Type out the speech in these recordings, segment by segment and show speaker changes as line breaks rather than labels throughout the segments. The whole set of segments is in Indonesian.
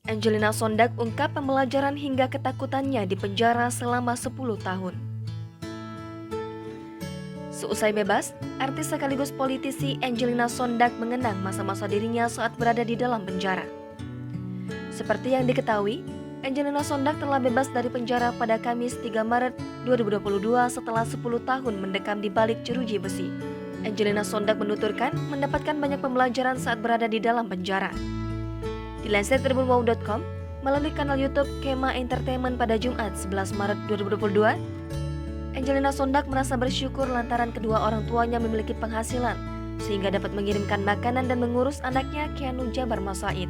Angelina Sondag ungkap pembelajaran hingga ketakutannya di penjara selama 10 tahun. Seusai bebas, artis sekaligus politisi Angelina Sondag mengenang masa-masa dirinya saat berada di dalam penjara. Seperti yang diketahui, Angelina Sondag telah bebas dari penjara pada Kamis 3 Maret 2022 setelah 10 tahun mendekam di balik jeruji besi. Angelina Sondag menuturkan mendapatkan banyak pembelajaran saat berada di dalam penjara. Dilansir tribunwow.com, melalui kanal YouTube Kema Entertainment pada Jumat 11 Maret 2022, Angelina Sondag merasa bersyukur lantaran kedua orang tuanya memiliki penghasilan sehingga dapat mengirimkan makanan dan mengurus anaknya Keanu Jabar Masaid.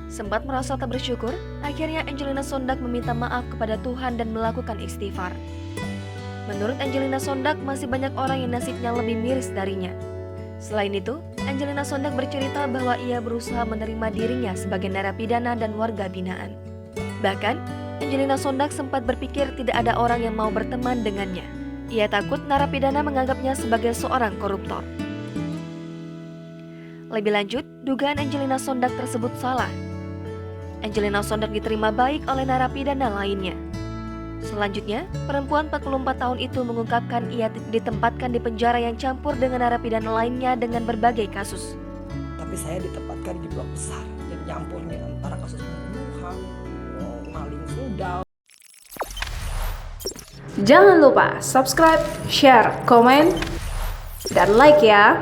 Sempat merasa tak bersyukur, akhirnya Angelina Sondag meminta maaf kepada Tuhan dan melakukan istighfar. Menurut Angelina Sondag, masih banyak orang yang nasibnya lebih miris darinya. Selain itu, Angelina Sondag bercerita bahwa ia berusaha menerima dirinya sebagai narapidana dan warga binaan. Bahkan, Angelina Sondag sempat berpikir tidak ada orang yang mau berteman dengannya. Ia takut narapidana menganggapnya sebagai seorang koruptor. Lebih lanjut, dugaan Angelina Sondag tersebut salah. Angelina Sondag diterima baik oleh narapidana lainnya. Selanjutnya, perempuan 44 tahun itu mengungkapkan ia ditempatkan di penjara yang campur dengan narapidana lainnya dengan berbagai kasus.
Tapi saya ditempatkan di blok besar, jadi nyampurnya antara kasus pembunuhan, maling sundal.
Jangan lupa subscribe, share, komen, dan like ya.